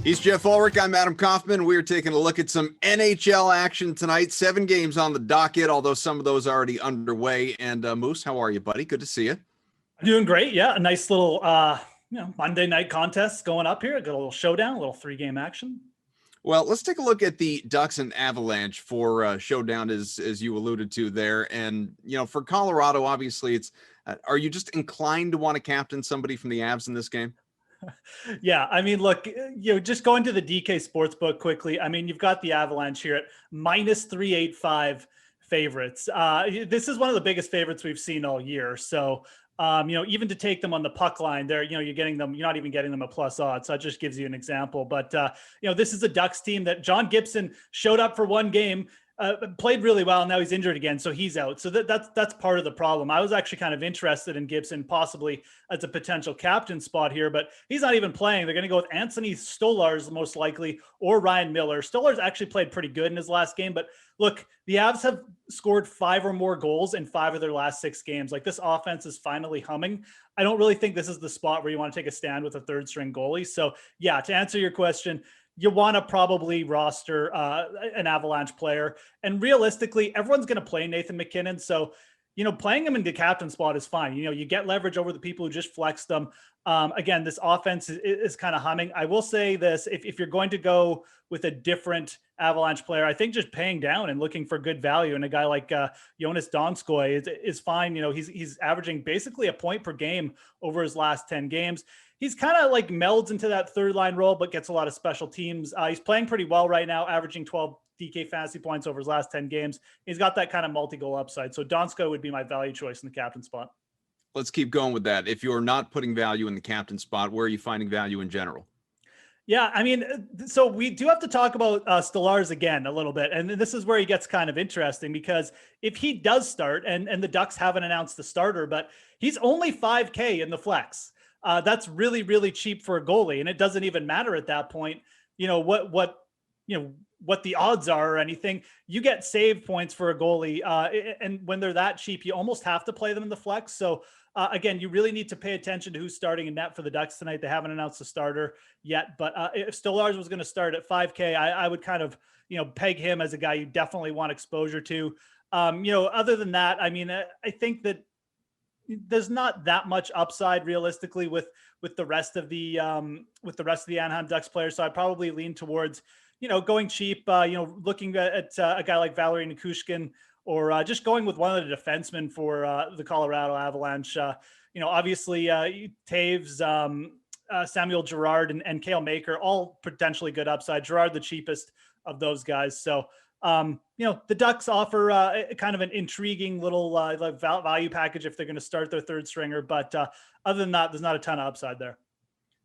He's Geoff Ulrich. I'm Adam Kaufman. We're taking a look at some NHL action tonight. 7 games on the docket, although some of those are already underway. And Moose, how are you, buddy? Good to see you. I'm doing great. Yeah, a nice little Monday night contest going up here. Got a little showdown, a little 3-game action. Well, let's take a look at the Ducks and Avalanche for showdown, as you alluded to there. And for Colorado, obviously, it's are you just inclined to want to captain somebody from the Avs in this game? Yeah, I mean, look, just going to the DK Sportsbook quickly. I mean, you've got the Avalanche here at minus 385 favorites. This is one of the biggest favorites we've seen all year. So, even to take them on the puck line there, you're getting them, you're not even getting them a plus odds. So that just gives you an example. But, this is a Ducks team that John Gibson showed up for one game, played really well. Now he's injured again, so he's out. So that's part of the problem. I was actually kind of interested in Gibson possibly as a potential captain spot here, but he's not even playing. They're going to go with Anthony Stolarz most likely, or Ryan Miller. Stolarz actually played pretty good in his last game, but look, the Avs have scored 5 or more goals in 5 of their last 6 games. Like, this offense is finally humming. I don't really think this is the spot where you want to take a stand with a third string goalie. So yeah, to answer your question, you want to probably roster an Avalanche player. And realistically, everyone's going to play Nathan MacKinnon. So, playing him in the captain spot is fine. You get leverage over the people who just flexed them. Again, this offense is kind of humming. I will say this, if you're going to go with a different Avalanche player, I think just paying down and looking for good value. And a guy like Jonas Donskoy is fine. He's averaging basically a point per game over his last 10 games. He's kind of like melds into that third line role, but gets a lot of special teams. He's playing pretty well right now, averaging 12 DK fantasy points over his last 10 games. He's got that kind of multi-goal upside. So Donskoy would be my value choice in the captain spot. Let's keep going with that. If you're not putting value in the captain spot, where are you finding value in general? Yeah, I mean, so we do have to talk about Stolarz again a little bit. And this is where he gets kind of interesting, because if he does start, and the Ducks haven't announced the starter, but he's only $5K in the flex. That's really, really cheap for a goalie. And it doesn't even matter at that point, what the odds are or anything. You get save points for a goalie. And when they're that cheap, you almost have to play them in the flex. So again, you really need to pay attention to who's starting in net for the Ducks tonight. They haven't announced the starter yet, but if Stolarz was going to start at 5K, I would kind of, peg him as a guy you definitely want exposure to. Other than that, I mean, I think that there's not that much upside realistically with the rest of the Anaheim Ducks players. So I'd probably lean towards, going cheap, looking at a guy like Valeri Nichushkin, or just going with one of the defensemen for the Colorado Avalanche. Obviously Taves, Samuel Girard, and Cale Maker, all potentially good upside. Girard, the cheapest of those guys. So, the Ducks offer kind of an intriguing little value package if they're going to start their third stringer. But other than that, there's not a ton of upside there.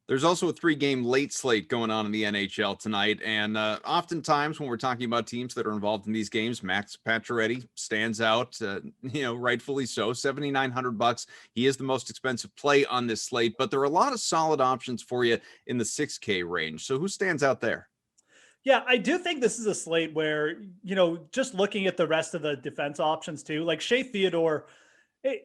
There's also a 3-game late slate going on in the NHL tonight. And oftentimes when we're talking about teams that are involved in these games, Max Pacioretty stands out, rightfully so, $7,900. He is the most expensive play on this slate, but there are a lot of solid options for you in the 6K range. So who stands out there? Yeah, I do think this is a slate where, just looking at the rest of the defense options too, like Shea Theodore,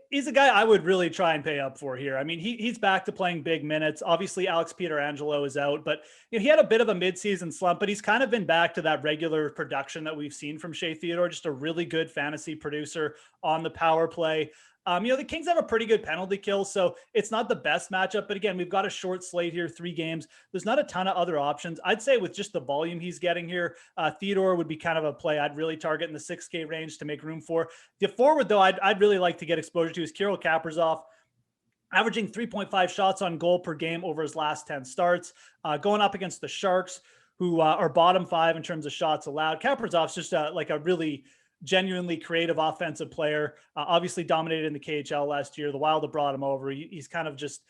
he's a guy I would really try and pay up for here. I mean, he's back to playing big minutes. Obviously, Alex Pietrangelo is out, but he had a bit of a midseason slump, but he's kind of been back to that regular production that we've seen from Shea Theodore, just a really good fantasy producer on the power play. The Kings have a pretty good penalty kill, so it's not the best matchup. But again, we've got a short slate here, 3 games. There's not a ton of other options. I'd say with just the volume he's getting here, Theodore would be kind of a play I'd really target in the 6K range to make room for. The forward, though, I'd really like to get exposure to is Kirill Kaprizov, averaging 3.5 shots on goal per game over his last 10 starts, going up against the Sharks, who are bottom 5 in terms of shots allowed. Kaprizov's just like a really genuinely creative offensive player, obviously dominated in the KHL last year. The Wild have brought him over. He's kind of just,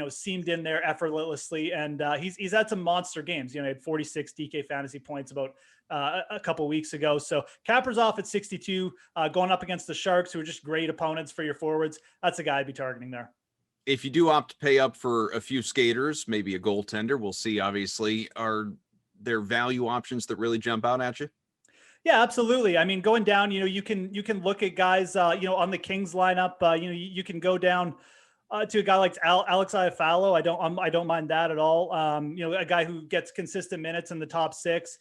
seamed in there effortlessly. And he's had some monster games. He had 46 DK fantasy points about a couple weeks ago. So Kaprizov at 62, going up against the Sharks, who are just great opponents for your forwards. That's a guy I'd be targeting there. If you do opt to pay up for a few skaters, maybe a goaltender, we'll see, obviously, are there value options that really jump out at you? Yeah, absolutely. I mean, going down, you can look at guys, on the Kings lineup, you can go down to a guy like Alex Iafallo. I don't mind that at all. A guy who gets consistent minutes in the top six.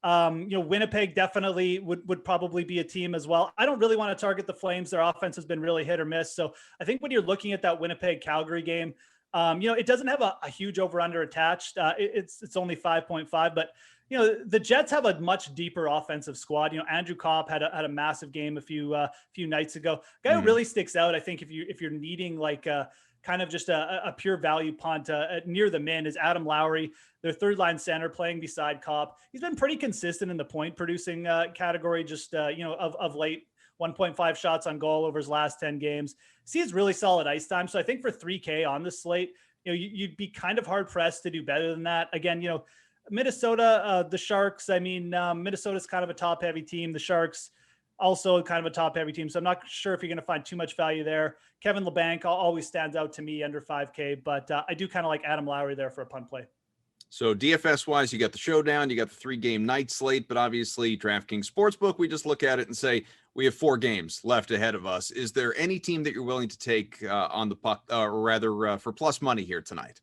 Winnipeg definitely would probably be a team as well. I don't really want to target the Flames. Their offense has been really hit or miss. So I think when you're looking at that Winnipeg Calgary game, it doesn't have a huge over under attached. It's only 5.5, but the Jets have a much deeper offensive squad. Andrew Kopp had a massive game a few nights ago. Guy who really sticks out, I think, if you're needing like kind of just a pure value punt near the min, is Adam Lowry, their third line center, playing beside Kopp. He's been pretty consistent in the point producing category, just of late. 1.5 shots on goal over his last 10 games. Sees really solid ice time. So I think for 3K on the slate, you'd be kind of hard pressed to do better than that. Again, Minnesota, the Sharks, Minnesota's kind of a top heavy team. The Sharks also kind of a top heavy team. So I'm not sure if you're going to find too much value there. Kevin LeBanc always stands out to me under 5K, but I do kind of like Adam Lowry there for a punt play. So DFS wise, you got the showdown, you got the 3-game night slate, but obviously DraftKings Sportsbook, we just look at it and say, we have 4 games left ahead of us. Is there any team that you're willing to take on the puck, or rather for plus money here tonight?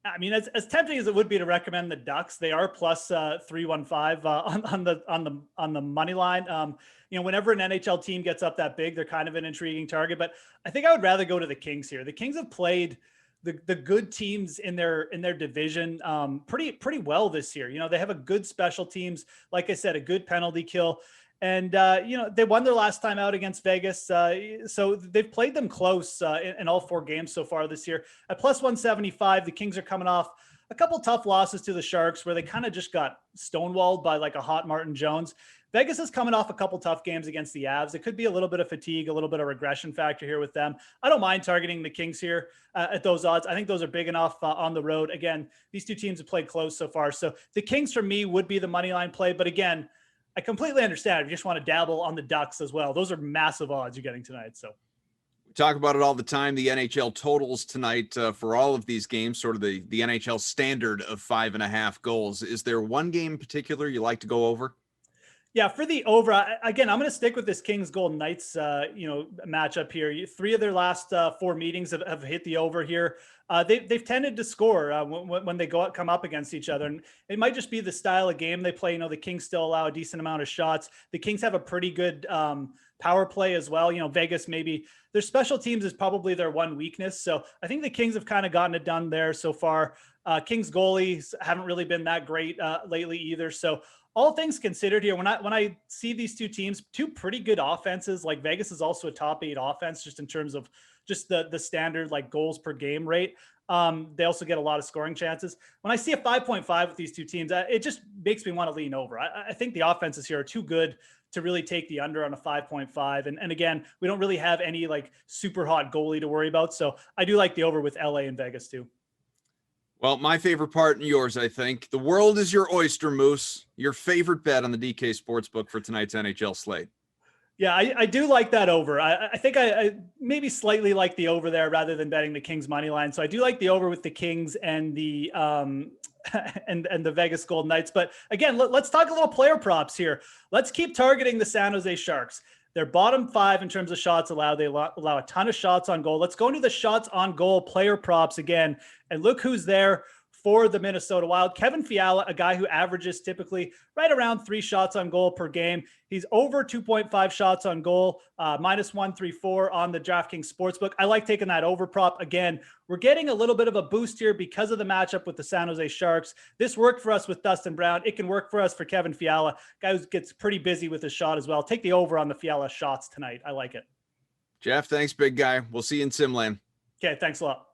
I mean, as tempting as it would be to recommend the Ducks, they are plus 315 on the money line. Whenever an NHL team gets up that big, they're kind of an intriguing target. But I think I would rather go to the Kings here. The Kings have played the good teams in their division pretty well this year. They have a good special teams, like I said, a good penalty kill. And, they won their last time out against Vegas. So they've played them close in all 4 games so far this year. At plus 175, the Kings are coming off a couple tough losses to the Sharks where they kind of just got stonewalled by like a hot Martin Jones. Vegas is coming off a couple tough games against the Avs. It could be a little bit of fatigue, a little bit of regression factor here with them. I don't mind targeting the Kings here at those odds. I think those are big enough on the road. Again, these 2 teams have played close so far. So the Kings for me would be the money line play. But again, I completely understand if you just want to dabble on the Ducks as well. Those are massive odds you're getting tonight. So we talk about it all the time. The NHL totals tonight for all of these games, sort of the NHL standard of 5.5 goals. Is there one game in particular you like to go over? Yeah, for the over, again, I'm going to stick with this Kings Golden Knights, matchup here. 3 of their last 4 meetings have hit the over here. They've tended to score when they come up against each other, and it might just be the style of game they play. The Kings still allow a decent amount of shots. The Kings have a pretty good power play as well. Vegas, maybe their special teams is probably their one weakness. So I think the Kings have kind of gotten it done there so far. Kings goalies haven't really been that great lately either. So all things considered here, when I see these 2 teams, 2 pretty good offenses, like Vegas is also a top 8 offense just in terms of just the standard like goals per game rate. They also get a lot of scoring chances. When I see a 5.5 with these 2 teams, it just makes me want to lean over. I think the offenses here are too good to really take the under on a 5.5. And again, we don't really have any like super hot goalie to worry about. So I do like the over with LA and Vegas too. Well, my favorite part and yours, I think. The world is your oyster, Moose. Your favorite bet on the DK Sportsbook for tonight's NHL slate. Yeah, I do like that over. I think I maybe slightly like the over there rather than betting the Kings money line. So I do like the over with the Kings and the and the Vegas Golden Knights. But again, let's talk a little player props here. Let's keep targeting the San Jose Sharks. They're bottom 5 in terms of shots allowed. They allow a ton of shots on goal. Let's go into the shots on goal player props again. And look who's there for the Minnesota Wild. Kevin Fiala, a guy who averages typically right around 3 shots on goal per game. He's over 2.5 shots on goal, minus 134 on the DraftKings Sportsbook. I like taking that over prop. Again, we're getting a little bit of a boost here because of the matchup with the San Jose Sharks. This worked for us with Dustin Brown. It can work for us for Kevin Fiala, guy who gets pretty busy with his shot as well. Take the over on the Fiala shots tonight. I like it. Jeff, thanks, big guy. We'll see you in Simland. Okay, thanks a lot.